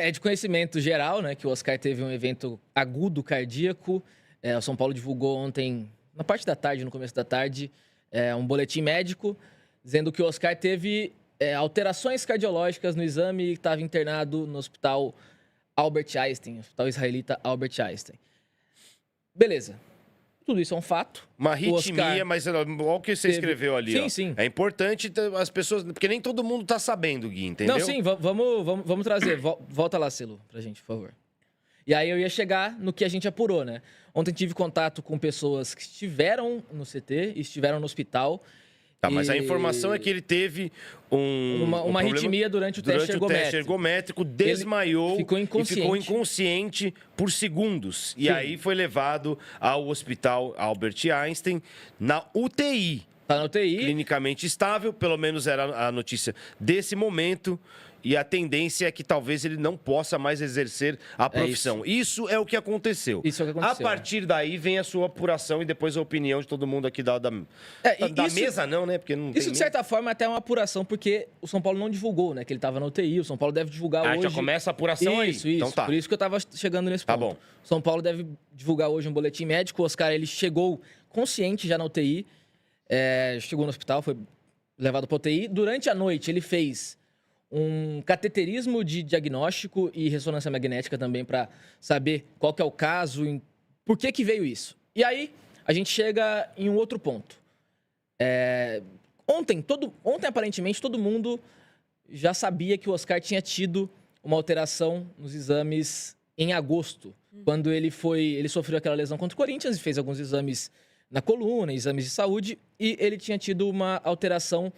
É de conhecimento geral, né, que o Oscar teve um evento agudo cardíaco. O São Paulo divulgou ontem, na parte da tarde, no começo da tarde, um boletim médico dizendo que o Oscar teve alterações cardiológicas no exame e estava internado no hospital Albert Einstein, hospital israelita Albert Einstein. Beleza. Tudo isso é um fato. Uma arritmia, mas olha o que você escreveu ali. Sim, ó. sim. É importante as pessoas... Porque nem todo mundo tá sabendo, Gui, entendeu? Não, sim, vamos trazer. Volta lá, Celo, pra gente, por favor. E aí eu ia chegar no que a gente apurou, né? Ontem tive contato com pessoas que estiveram no CT, estiveram no hospital. Tá, mas a informação é que ele teve uma arritmia durante o teste ergométrico, desmaiou ficou e ficou inconsciente por segundos. E aí foi levado ao hospital Albert Einstein na UTI. Tá na UTI. Clinicamente estável, pelo menos era a notícia desse momento. E a tendência é que talvez ele não possa mais exercer a profissão. Isso é o que aconteceu. Isso é o que aconteceu. A partir daí vem a sua apuração e depois a opinião de todo mundo aqui da mesa, não, né? Porque não isso, de certa forma, é até uma apuração, porque o São Paulo não divulgou, né? Que ele estava na UTI. O São Paulo deve divulgar hoje. Já começa a apuração aí. Isso. Então tá. Por isso que eu estava chegando nesse ponto. Tá bom. O São Paulo deve divulgar hoje um boletim médico. O Oscar, ele chegou consciente já na UTI. Chegou no hospital, foi levado para UTI. Durante a noite, ele fez um cateterismo de diagnóstico e ressonância magnética também para saber qual que é o caso, por que veio isso. E aí, a gente chega em um outro ponto. Ontem, aparentemente, todo mundo já sabia que o Oscar tinha tido uma alteração nos exames em agosto, quando ele sofreu aquela lesão contra o Corinthians e fez alguns exames na coluna, exames de saúde, e ele tinha tido uma alteração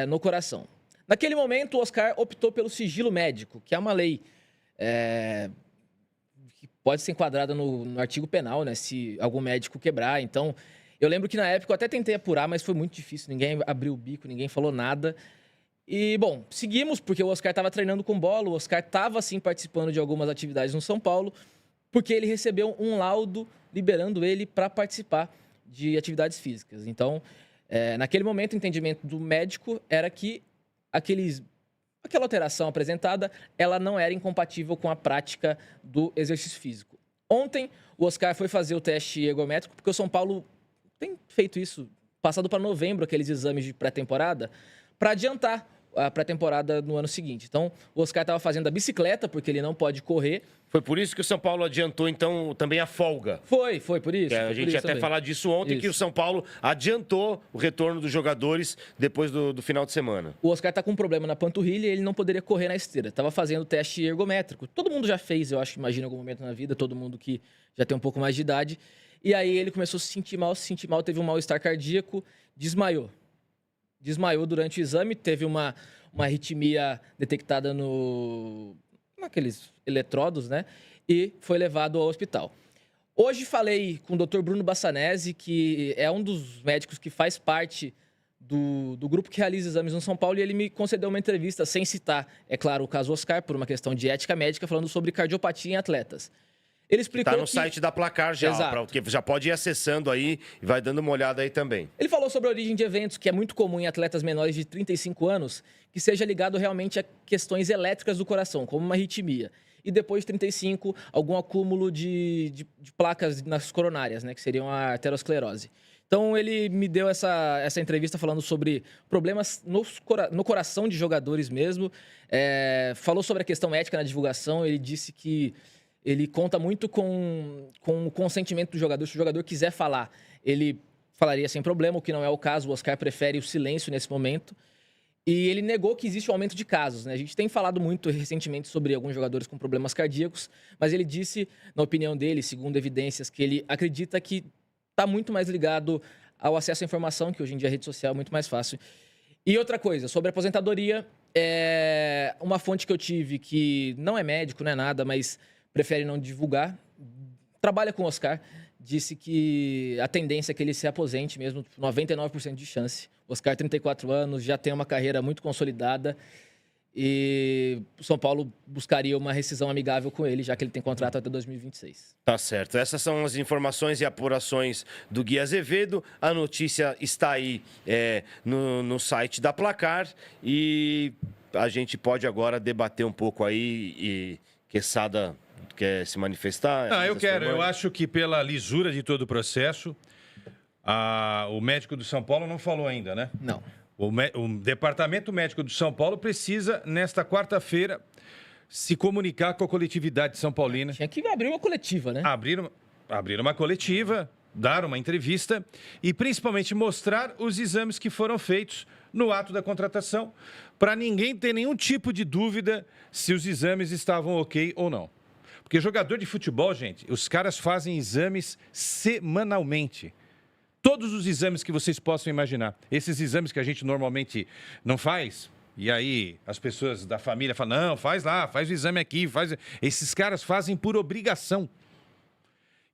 no coração. Naquele momento, o Oscar optou pelo sigilo médico, que é uma lei que pode ser enquadrada no artigo penal, né, se algum médico quebrar. Então, eu lembro que na época eu até tentei apurar, mas foi muito difícil. Ninguém abriu o bico, ninguém falou nada. E, bom, seguimos, porque o Oscar estava treinando com bola, o Oscar estava, sim, participando de algumas atividades no São Paulo, porque ele recebeu um laudo liberando ele para participar de atividades físicas. Então, naquele momento, o entendimento do médico era que aquela alteração apresentada, ela não era incompatível com a prática do exercício físico. Ontem, o Oscar foi fazer o teste ergométrico, porque o São Paulo tem feito isso, passado para novembro, aqueles exames de pré-temporada, para adiantar a pré-temporada no ano seguinte. Então, o Oscar estava fazendo a bicicleta, porque ele não pode correr. Foi por isso que o São Paulo adiantou, então, também a folga. Foi por isso. A gente ia até falar disso ontem, que o São Paulo adiantou o retorno dos jogadores depois do final de semana. O Oscar está com um problema na panturrilha e ele não poderia correr na esteira. Estava fazendo o teste ergométrico. Todo mundo já fez, eu acho que imagina em algum momento na vida, todo mundo que já tem um pouco mais de idade. E aí ele começou a se sentir mal, teve um mal-estar cardíaco, desmaiou. Desmaiou durante o exame, teve uma arritmia detectada naqueles eletrodos, né? E foi levado ao hospital. Hoje falei com o Dr. Bruno Bassanese, que é um dos médicos que faz parte do grupo que realiza exames no São Paulo, e ele me concedeu uma entrevista, sem citar, é claro, o caso Oscar, por uma questão de ética médica, falando sobre cardiopatia em atletas. Ele explicou Tá no site da Placar já, porque já pode ir acessando aí e vai dando uma olhada aí também. Ele falou sobre a origem de eventos, que é muito comum em atletas menores de 35 anos, que seja ligado realmente a questões elétricas do coração, como uma arritmia. E depois de 35, algum acúmulo de placas nas coronárias, né, que seriam a arteriosclerose. Então, ele me deu essa entrevista falando sobre problemas no coração de jogadores mesmo. Falou sobre a questão ética na divulgação. Ele disse que ele conta muito com o consentimento do jogador. Se o jogador quiser falar, ele falaria sem problema, o que não é o caso. O Oscar prefere o silêncio nesse momento. E ele negou que existe um aumento de casos, né? A gente tem falado muito recentemente sobre alguns jogadores com problemas cardíacos, mas ele disse, na opinião dele, segundo evidências, que ele acredita que está muito mais ligado ao acesso à informação, que hoje em dia a rede social é muito mais fácil. E outra coisa, sobre a aposentadoria, uma fonte que eu tive, que não é médico, não é nada, mas prefere não divulgar, trabalha com o Oscar, disse que a tendência é que ele se aposente mesmo, 99% de chance. O Oscar, 34 anos, já tem uma carreira muito consolidada e o São Paulo buscaria uma rescisão amigável com ele, já que ele tem contrato até 2026. Tá certo. Essas são as informações e apurações do Gui Azevedo. A notícia está aí no site da Placar e a gente pode agora debater um pouco aí e Quesada quer se manifestar? Não, eu quero. Eu acho que pela lisura de todo o processo, o médico do São Paulo não falou ainda, né? Não. O Departamento Médico do São Paulo precisa, nesta quarta-feira, se comunicar com a coletividade São Paulina. Tinha que abrir uma coletiva, né? Abrir uma coletiva, dar uma entrevista e, principalmente, mostrar os exames que foram feitos no ato da contratação, para ninguém ter nenhum tipo de dúvida se os exames estavam ok ou não. Porque jogador de futebol, gente, os caras fazem exames semanalmente. Todos os exames que vocês possam imaginar. Esses exames que a gente normalmente não faz, e aí as pessoas da família falam, não, faz lá, faz o exame aqui, faz... Esses caras fazem por obrigação.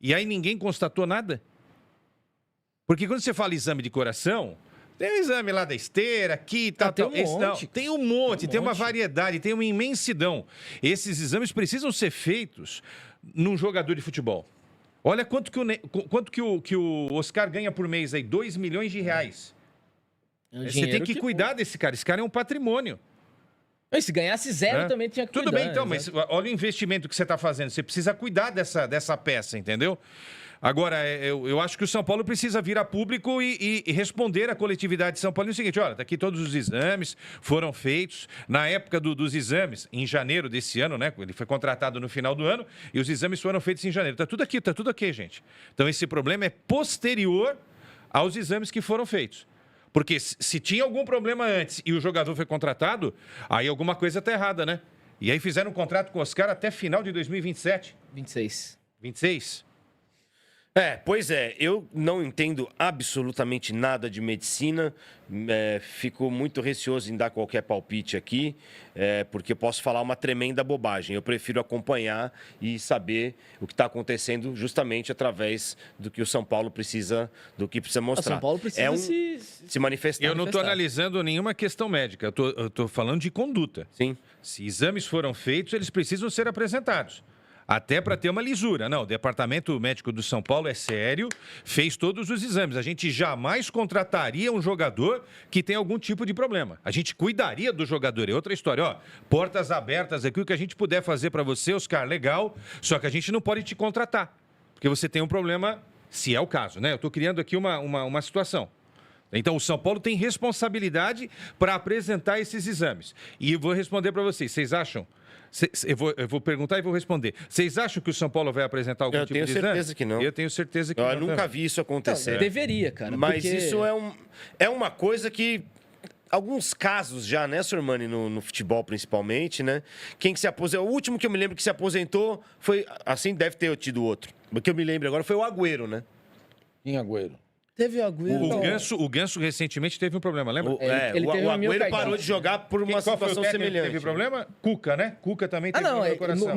E aí ninguém constatou nada. Porque quando você fala exame de coração, tem o exame lá da esteira, aqui, tal, tem tal. um monte. Tem um monte, tem uma variedade, tem uma imensidão. Esses exames precisam ser feitos num jogador de futebol. Olha quanto que o Oscar ganha por mês aí, 2 milhões de reais. Você tem que cuidar desse cara. Esse cara é um patrimônio. Mas se ganhasse zero, também tinha que cuidar. Tudo bem, então, mas olha o investimento que você está fazendo. Você precisa cuidar dessa peça, entendeu? Agora, eu acho que o São Paulo precisa vir a público e responder à coletividade de São Paulo o seguinte, olha, tá aqui todos os exames foram feitos. Na época dos exames, em janeiro desse ano, né? Ele foi contratado no final do ano e os exames foram feitos em janeiro. Tá tudo aqui, gente. Então, esse problema é posterior aos exames que foram feitos. Porque se tinha algum problema antes e o jogador foi contratado, aí alguma coisa está errada, né? E aí fizeram um contrato com o Oscar até final de 2027. 26. 26? Pois é, eu não entendo absolutamente nada de medicina, fico muito receoso em dar qualquer palpite aqui, porque eu posso falar uma tremenda bobagem. Eu prefiro acompanhar e saber o que está acontecendo justamente através do que o São Paulo precisa, do que precisa mostrar. O São Paulo precisa se manifestar. Eu não estou analisando nenhuma questão médica, eu estou falando de conduta. Sim. Se exames foram feitos, eles precisam ser apresentados. Até para ter uma lisura. Não, o Departamento Médico do São Paulo é sério, fez todos os exames. A gente jamais contrataria um jogador que tem algum tipo de problema. A gente cuidaria do jogador. É outra história. Ó, portas abertas aqui, o que a gente puder fazer para você, Oscar, legal. Só que a gente não pode te contratar, porque você tem um problema, se é o caso, né? Eu estou criando aqui uma situação. Então, o São Paulo tem responsabilidade para apresentar esses exames. E eu vou responder para vocês. Vocês acham... Eu vou perguntar e vou responder. Vocês acham que o São Paulo vai apresentar algum tipo de exame? Eu tenho certeza que não. Eu tenho certeza que não. Eu nunca vi isso acontecer. Não, deveria, cara. Mas isso é uma coisa que... Alguns casos já, né, Sormani, no futebol principalmente, né? Quem que se aposentou... O último que eu me lembro que se aposentou foi... Assim, deve ter tido outro. O que eu me lembro agora foi o Agüero, né? Em Agüero. Teve o Agüero. O Ganso recentemente teve um problema, lembra? Ele teve o uma Agüero parou de jogar por uma situação semelhante. Teve problema? Cuca, né? Cuca também teve problema no coração.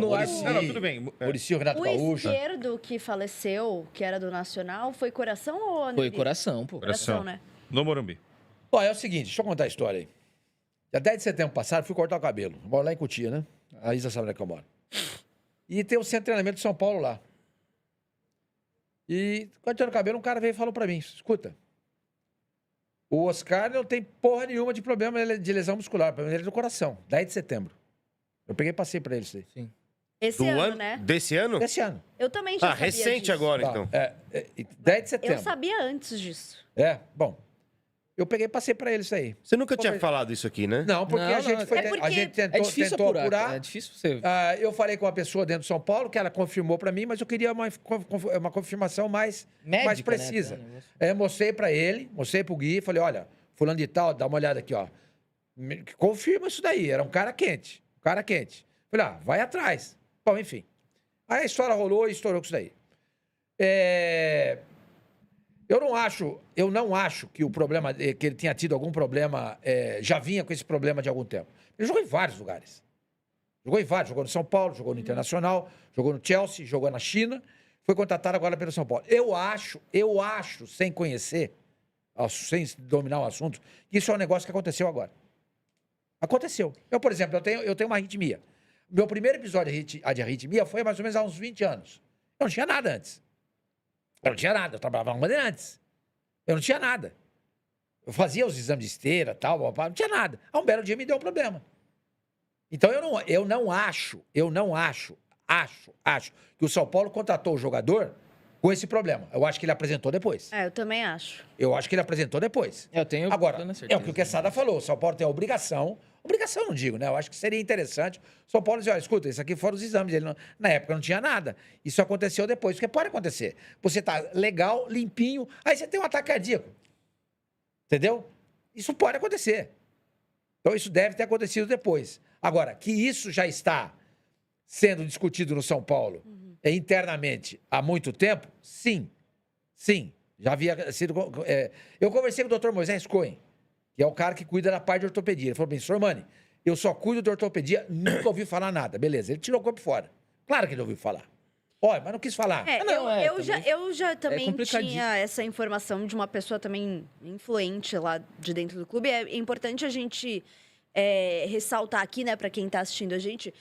Não, tudo bem. Muricy, Renato Gaúcho. O esquerdo que faleceu, que era do Nacional, foi coração ou aneurisma? Foi coração, pô. Coração, né? No Morumbi. Ó, é o seguinte, deixa eu contar a história aí. Dia 10 de setembro passado, fui cortar o cabelo. Eu moro lá em Cotia, né? A Isa sabe onde é que eu moro. E tem o centro de treinamento de São Paulo lá. E, cortando o cabelo, um cara veio e falou pra mim, escuta, o Oscar não tem porra nenhuma de problema de lesão muscular, o problema dele é do coração, 10 de setembro. Eu peguei e passei pra ele isso aí. Sim. Esse ano, né? Desse ano? Esse ano. Eu também já sabia recente disso. agora, Tá, então. 10 de setembro. Eu sabia antes disso. Bom. Eu peguei e passei pra ele isso aí. Você nunca tinha falado isso aqui, né? Não, porque Não, a gente foi. é porque A gente É difícil tentou apurar. apurar. É difícil você... Eu falei com uma pessoa dentro de São Paulo que ela confirmou pra mim, mas eu queria uma confirmação mais Médica, precisa. né? Mostrei pra ele, mostrei pro Gui, falei, olha, fulano de tal, dá uma olhada aqui, ó. Confirma isso daí, era um cara quente. Falei, vai atrás. Bom, enfim. Aí a história rolou e estourou com isso daí. Eu não acho que o problema, que ele tinha tido algum problema, já vinha com esse problema de algum tempo. Ele jogou em vários lugares. Jogou no São Paulo, jogou no Internacional, jogou no Chelsea, jogou na China, foi contratado agora pelo São Paulo. Eu acho, sem conhecer, sem dominar o assunto, que isso é um negócio que aconteceu agora. Aconteceu. Eu, por exemplo, eu tenho uma arritmia. Meu primeiro episódio de arritmia foi mais ou menos há uns 20 anos. Eu não tinha nada antes. Eu trabalhava na Bandeirantes. Eu não tinha nada. Eu fazia os exames de esteira, tal, não tinha nada. Aí um belo dia me deu um problema. Então eu não acho que o São Paulo contratou o jogador com esse problema. Eu acho que ele apresentou depois. Eu também acho. Eu acho que ele apresentou depois. Eu tenho Agora, plena é certeza. o que o Quesada falou. O São Paulo tem a obrigação não digo, né? Eu acho que seria interessante o São Paulo dizer, olha, escuta, isso aqui foram os exames. Na época não tinha nada. Isso aconteceu depois, porque pode acontecer. Você tá legal, limpinho, aí você tem um ataque cardíaco. Entendeu? Isso pode acontecer. Então isso deve ter acontecido depois. Agora, que isso já está sendo discutido no São Paulo internamente há muito tempo, sim. Sim. Já havia sido... eu conversei com o Dr. Moisés Cohen, que é o cara que cuida da parte de ortopedia. Ele falou bem, senhor Mani, eu só cuido de ortopedia, nunca ouvi falar nada. Beleza, ele tirou o corpo fora. Claro que ele ouviu falar. Olha, mas não quis falar. Eu já também complicadíssimo. tinha essa informação de uma pessoa também influente lá de dentro do clube. É importante a gente ressaltar aqui, né, para quem está assistindo a gente,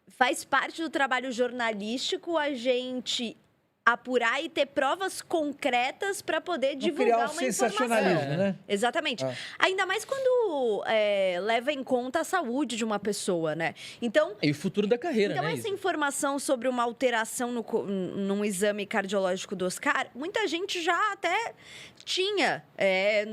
faz parte do trabalho jornalístico a gente apurar e ter provas concretas para poder divulgar uma sensacionalismo, informação. né? Exatamente. Ainda mais quando leva em conta a saúde de uma pessoa, né? Então, E o futuro da carreira, então né? essa informação sobre uma alteração num exame cardiológico do Oscar, muita gente já até tinha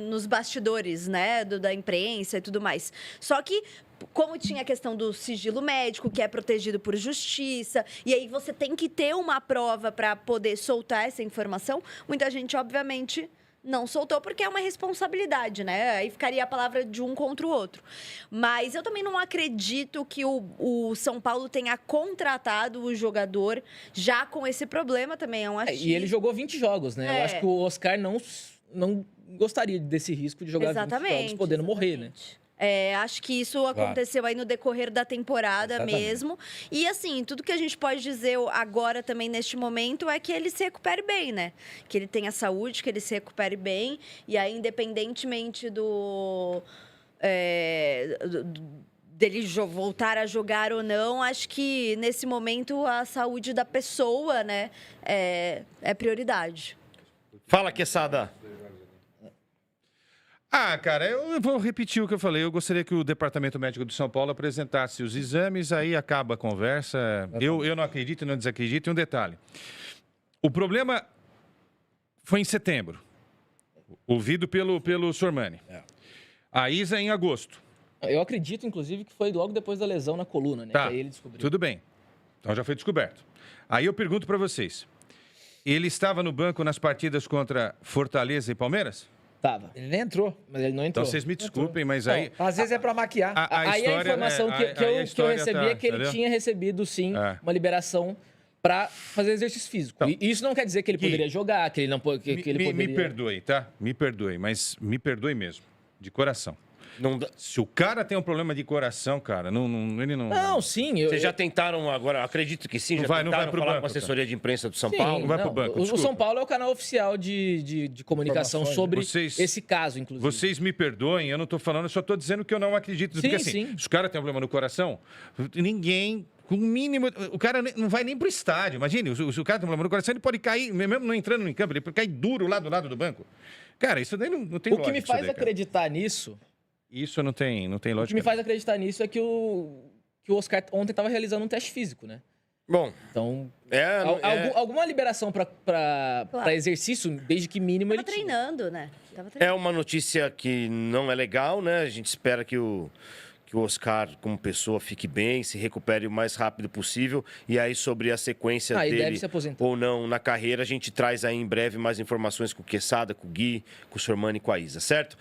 nos bastidores, né, da imprensa e tudo mais. Só que como tinha a questão do sigilo médico, que é protegido por justiça, e aí você tem que ter uma prova para poder soltar essa informação, muita gente, obviamente, não soltou, porque é uma responsabilidade, né? Aí ficaria a palavra de um contra o outro. Mas eu também não acredito que o São Paulo tenha contratado o jogador já com esse problema também. É um achismo. E ele jogou 20 jogos, né? Eu acho que o Oscar não gostaria desse risco de jogar 20 jogos podendo morrer, né? Acho que isso aconteceu aí no decorrer da temporada mesmo. E assim, tudo que a gente pode dizer agora também neste momento é que ele se recupere bem, né? Que ele tenha saúde, que ele se recupere bem. E aí, independentemente dele voltar a jogar ou não, acho que nesse momento a saúde da pessoa, né, é prioridade. Fala, Quesada. Cara, eu vou repetir o que eu falei. Eu gostaria que o Departamento Médico do São Paulo apresentasse os exames, aí acaba a conversa. Eu não acredito e não desacredito. E um detalhe. O problema foi em setembro, ouvido pelo Sormani. A Isa em agosto. Eu acredito, inclusive, que foi logo depois da lesão na coluna, né? Tá, Que aí ele descobriu. tudo bem. Então já foi descoberto. Aí eu pergunto para vocês. Ele estava no banco nas partidas contra Fortaleza e Palmeiras? Tava. Ele nem entrou. Mas ele não entrou. Então vocês me desculpem, mas aí... Às vezes é pra maquiar. Aí a informação que eu recebi é que ele tinha recebido, sim, uma liberação para fazer exercício físico. Então, E isso não quer dizer que ele poderia jogar, que ele não que ele poderia... Me perdoe, tá? Me perdoe, mas me perdoe mesmo. De coração. Se o cara tem um problema de coração, cara, ele não... Não, sim. Vocês já tentaram agora, acredito que sim, não já vai tentaram pro falar banco, com a assessoria de imprensa do São Sim, Paulo? Não vai pro banco, O desculpa. São Paulo é o canal oficial de comunicação sobre esse caso, inclusive. Vocês me perdoem, eu não tô falando, eu só tô dizendo que eu não acredito. Porque assim, se o cara tem um problema no coração, ninguém... Com o mínimo. O cara não vai nem pro estádio. Imagine, se o cara tem um problema no coração, ele pode cair, mesmo não entrando em campo, ele pode cair duro lá do lado do banco. Cara, isso daí não tem lógica. O que me faz acreditar nisso. Isso não tem lógica. O que me faz acreditar nisso é que o Oscar ontem estava realizando um teste físico, né? Bom. Então, alguma liberação para exercício, desde que mínimo ele treinando, né? É uma notícia que não é legal, né? A gente espera que o Oscar, como pessoa, fique bem, se recupere o mais rápido possível. E aí, sobre a sequência dele ou não na carreira, a gente traz aí em breve mais informações com o Quesada, com o Gui, com o Sormani e com a Isa, certo?